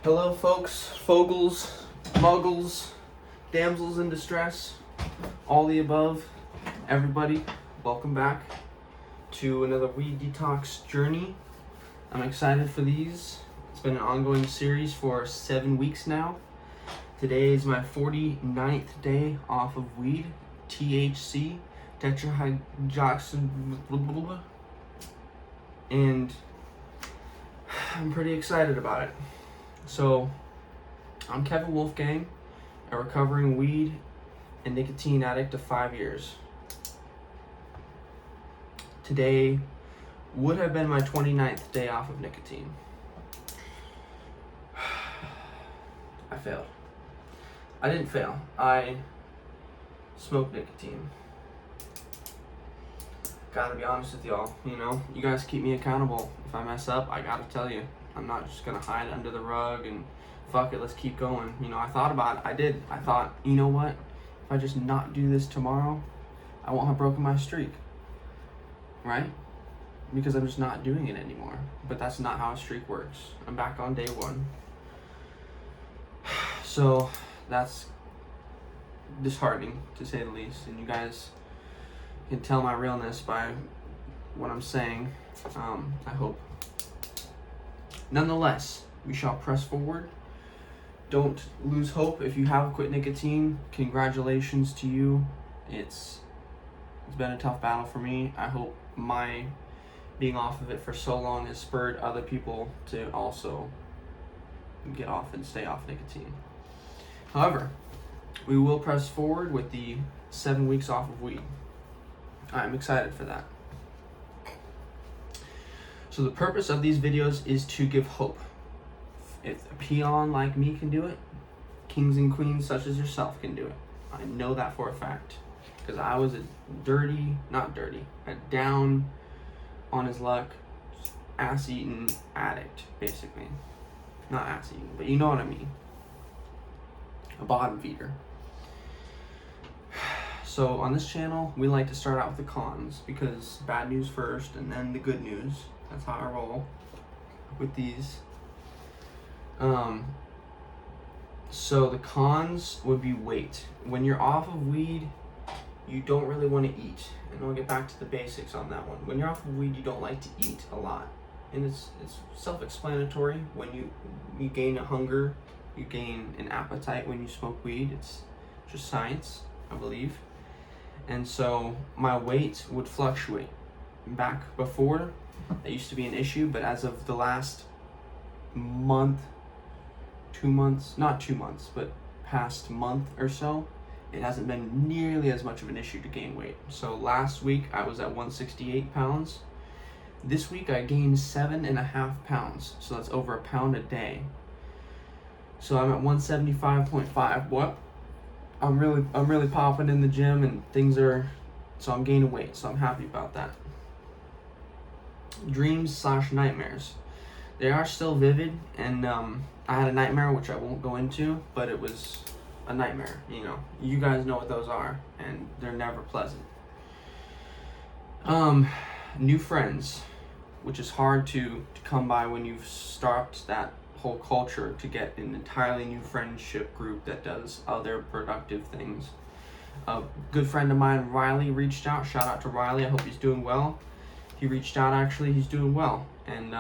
Hello folks, fogles, muggles, damsels in distress, all the above, everybody, welcome back to another weed detox journey. I'm excited for these. It's been an ongoing series for 7 weeks now. Today is my 49th day off of weed, THC, tetrahydroxy, and I'm pretty excited about it. So, I'm Kevin Wolfgang, a recovering weed and nicotine addict of 5 years. Today would have been my 29th day off of nicotine. I failed. I didn't fail. I smoked nicotine. Gotta be honest with y'all, you guys keep me accountable. If I mess up, I gotta tell you. I'm not just gonna hide under the rug and fuck it, let's keep going. I thought about it. I thought, you know what? If I just not do this tomorrow, I won't have broken my streak. Right? Because I'm just not doing it anymore. But that's not how a streak works. I'm back on day one. So that's disheartening, to say the least. And you guys can tell my realness by what I'm saying, I hope. Nonetheless, we shall press forward. Don't lose hope. If you have quit nicotine, congratulations to you. It's been a tough battle for me. I hope my being off of it for so long has spurred other people to also get off and stay off nicotine. However, we will press forward with the 7 weeks off of weed. I'm excited for that. So the purpose of these videos is to give hope. If a peon like me can do it, kings and queens such as yourself can do it. I know that for a fact. Because I was a down on his luck, ass-eating addict, basically. Not ass-eating, but you know what I mean. A bottom feeder. So on this channel, we like to start out with the cons, because bad news first and then the good news. That's how I roll with these. So the cons would be weight. When you're off of weed, you don't really want to eat. And we'll get back to the basics on that one. When you're off of weed, you don't like to eat a lot. And it's self-explanatory. When you gain a hunger, you gain an appetite when you smoke weed. It's just science, I believe. And so my weight would fluctuate. Back before, that used to be an issue, but as of the last month, 2 months, not 2 months, but past month or so, it hasn't been nearly as much of an issue to gain weight. So last week I was at 168 pounds. This week I gained 7.5 pounds. So that's over a pound a day. So I'm at 175.5. What? I'm really popping in the gym and so I'm gaining weight. So I'm happy about that. Dreams/nightmares. They are still vivid, and I had a nightmare which I won't go into, but it was a nightmare. You guys know what those are, and they're never pleasant. New friends, which is hard to come by when you've stopped that whole culture to get an entirely new friendship group that does other productive things. A good friend of mine, Riley, reached out. Shout out to Riley. I hope he's doing well. He reached out, actually. He's doing well. And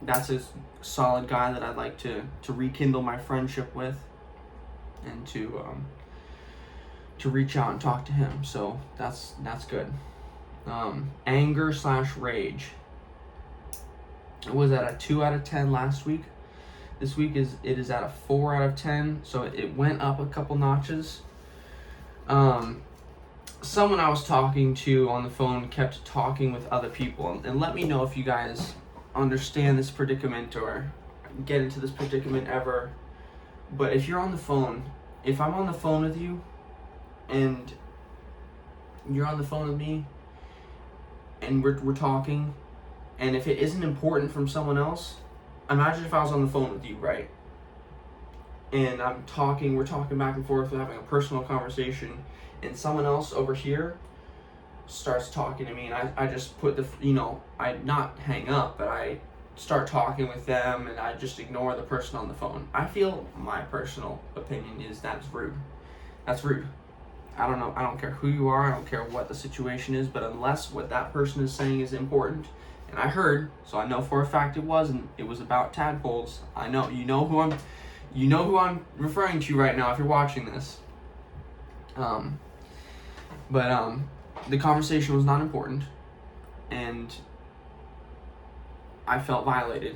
that's a solid guy that I'd like to rekindle my friendship with and to reach out and talk to him. So that's good. Anger/rage. It was at a 2 out of 10 last week. This week it is at a 4 out of 10. So it went up a couple notches. Someone I was talking to on the phone kept talking with other people, and let me know if you guys understand this predicament or get into this predicament ever. But if you're on the phone, if I'm on the phone with you and you're on the phone with me and we're talking, and if it isn't important from someone else, imagine if I was on the phone with you, right? And we're talking back and forth, we're having a personal conversation, and someone else over here starts talking to me, and I just put I not hang up, but I start talking with them and I just ignore the person on the phone. I feel, my personal opinion is that's rude. That's rude. I don't know. I don't care who you are. I don't care what the situation is. But unless what that person is saying is important, and I heard, so I know for a fact it wasn't. It was about tadpoles. I know. You know who I'm referring to right now if you're watching this. The conversation was not important, and I felt violated.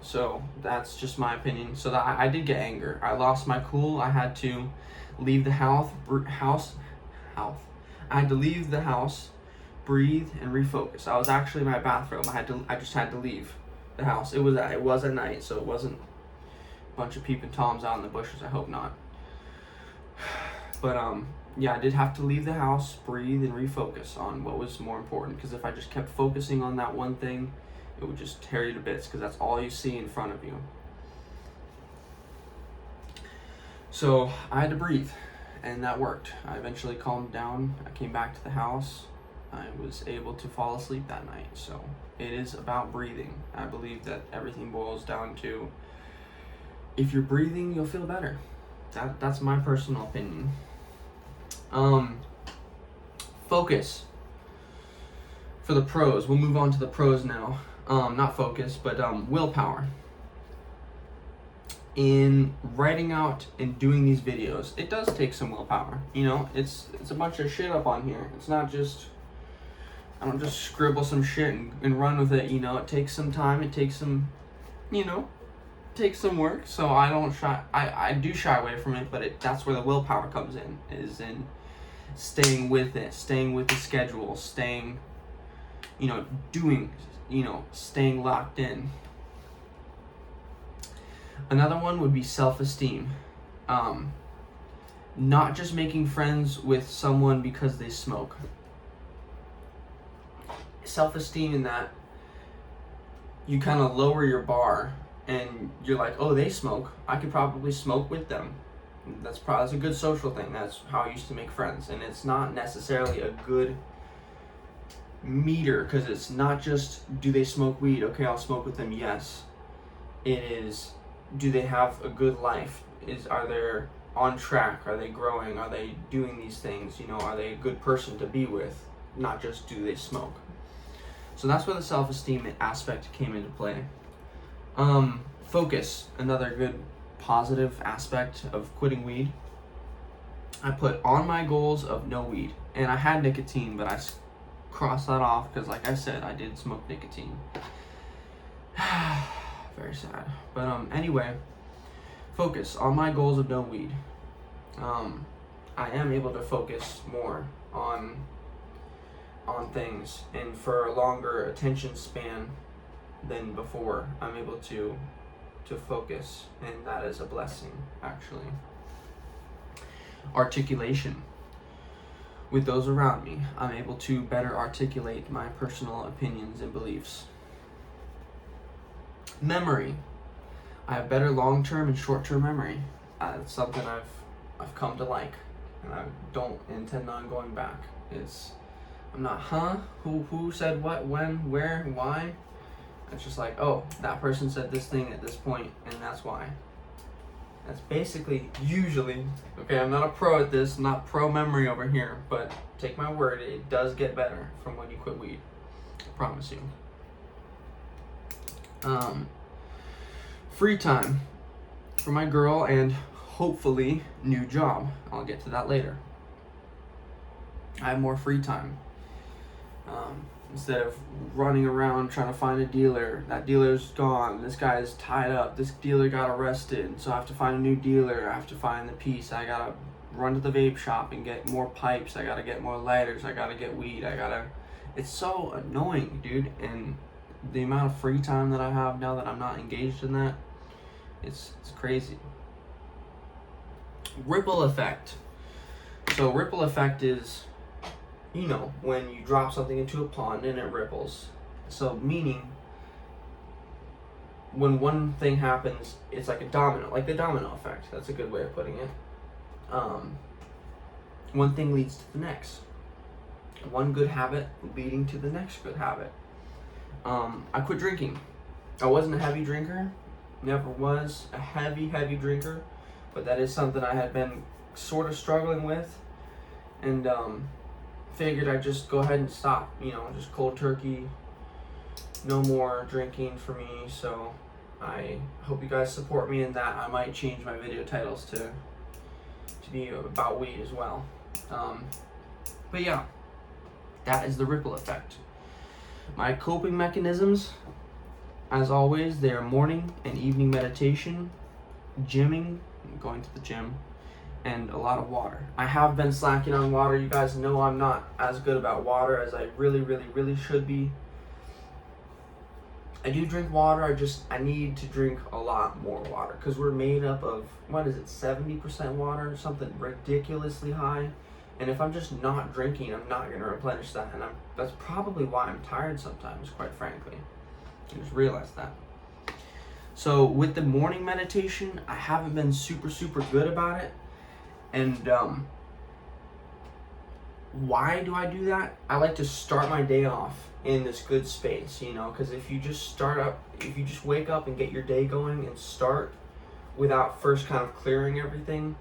So that's just my opinion. So that I did get anger. I lost my cool. I had to leave the house. I had to leave the house, breathe, and refocus. I was actually in my bathroom. I just had to leave the house. It was at night, so it wasn't a bunch of peeping toms out in the bushes. I hope not. But yeah, I did have to leave the house, breathe, and refocus on what was more important. Because if I just kept focusing on that one thing, it would just tear you to bits. Because that's all you see in front of you. So I had to breathe, and that worked. I eventually calmed down. I came back to the house. I was able to fall asleep that night. So it is about breathing. I believe that everything boils down to, if you're breathing, you'll feel better. That's my personal opinion. Focus. For the pros, we'll move on to the pros now. Not focus, but willpower. In writing out and doing these videos, it does take some willpower. You know, it's a bunch of shit up on here. It's not just, I don't just scribble some shit and run with it. You know, it takes some time. It takes some, takes some work. So I do shy away from it, but that's where the willpower comes in, is in staying with it, staying with the schedule, staying, staying locked in. Another one would be self-esteem. Not just making friends with someone because they smoke. Self-esteem in that you kind of lower your bar and you're like, oh, they smoke. I could probably smoke with them. That's a good social thing. That's how I used to make friends. And it's not necessarily a good meter, because it's not just, do they smoke weed? Okay, I'll smoke with them. Yes. It is, do they have a good life? Are they on track? Are they growing? Are they doing these things? Are they a good person to be with? Not just, do they smoke? So that's where the self-esteem aspect came into play. Focus, another good positive aspect of quitting weed. I put on my goals of no weed, and I had nicotine, but I crossed that off because, like I said, I did smoke nicotine. Very sad. But anyway, focus on my goals of no weed. I am able to focus more on things, and for a longer attention span than before. I'm able to focus, and that is a blessing, actually. Articulation. With those around me, I'm able to better articulate my personal opinions and beliefs. Memory. I have better long-term and short-term memory. It's something I've come to like, and I don't intend on going back. I'm not, who said what, when, where, why? It's just like, oh, that person said this thing at this point, and that's why. That's basically, usually, okay, I'm not a pro at this, I'm not pro memory over here, but take my word, it does get better from when you quit weed. I promise you. Free time for my girl and hopefully new job. I'll get to that later. I have more free time. Instead of running around trying to find a dealer, that dealer's gone, this guy's tied up, this dealer got arrested, so I have to find a new dealer, I have to find the piece, I gotta run to the vape shop and get more pipes, I gotta get more lighters, I gotta get weed, it's so annoying, dude, and the amount of free time that I have now that I'm not engaged in that, it's crazy. Ripple effect. So ripple effect is, when you drop something into a pond and it ripples. So meaning, when one thing happens, it's like a domino, like the domino effect. That's a good way of putting it. One thing leads to the next. One good habit leading to the next good habit. I quit drinking. I wasn't a heavy drinker, never was a heavy drinker, but that is something I had been sort of struggling with, and figured I'd just go ahead and stop, just cold turkey, no more drinking for me. So I hope you guys support me in that. I might change my video titles to be about weed as well. But yeah, that is the ripple effect. My coping mechanisms, as always, they are morning and evening meditation, gymming, going to the gym, and a lot of water. I have been slacking on water. You guys know I'm not as good about water as I really should be. I do drink water, I need to drink a lot more water, because we're made up of, 70% water, something ridiculously high. And if I'm just not drinking, I'm not going to replenish that. And that's probably why I'm tired sometimes, quite frankly. I just realized that. So with the morning meditation, I haven't been super good about it. And why do I do that? I like to start my day off in this good space, because if you just wake up and get your day going and start without first kind of clearing everything,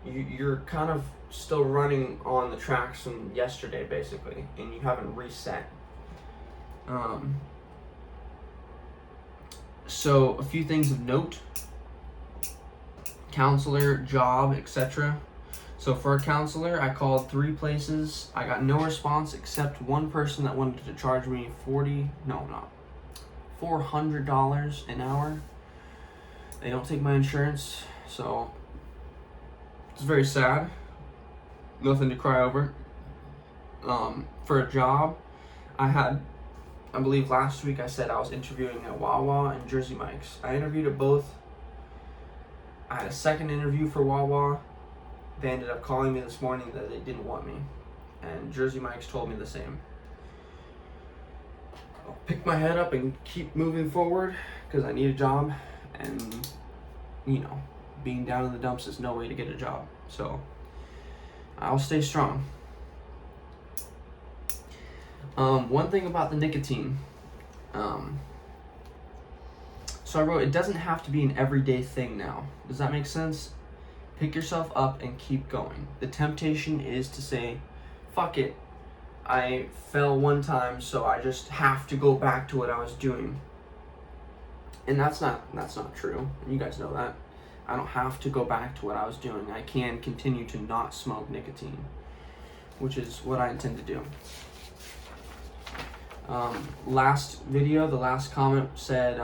you're kind of still running on the tracks from yesterday, basically, and you haven't reset. So a few things of note: counselor, job, etc. So for a counselor, I called 3 places. I got no response except one person that wanted to charge me $400 an hour. They don't take my insurance, so it's very sad. Nothing to cry over. For a job, I believe last week I said I was interviewing at Wawa and Jersey Mike's. I interviewed at both. I had a second interview for Wawa. They ended up calling me this morning that they didn't want me. And Jersey Mike's told me the same. I'll pick my head up and keep moving forward, because I need a job. And, being down in the dumps is no way to get a job. So I'll stay strong. One thing about the nicotine. So I wrote, it doesn't have to be an everyday thing now. Does that make sense? Pick yourself up and keep going. The temptation is to say, fuck it. I fell one time, so I just have to go back to what I was doing. And that's not true. And you guys know that. I don't have to go back to what I was doing. I can continue to not smoke nicotine, which is what I intend to do. Last video, the last comment said,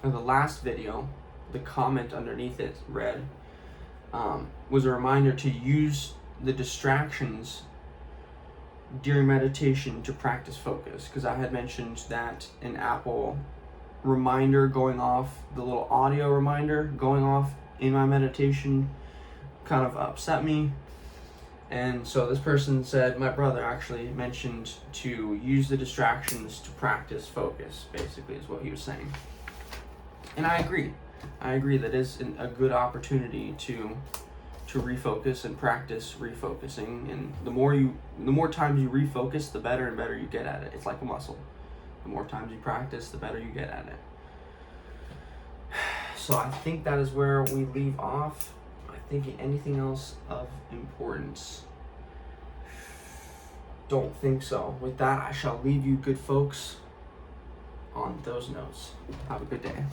the comment underneath it read, was a reminder to use the distractions during meditation to practice focus, because I had mentioned that an Apple reminder going off, the little audio reminder going off in my meditation, kind of upset me. And so this person said, my brother actually mentioned to use the distractions to practice focus, basically is what he was saying. And I agree that is a good opportunity to refocus and practice refocusing. And the more times you refocus, the better and better you get at it. It's like a muscle. The more times you practice, the better you get at it. So I think that is where we leave off. I think anything else of importance? Don't think so. With that, I shall leave you good folks on those notes. Have a good day.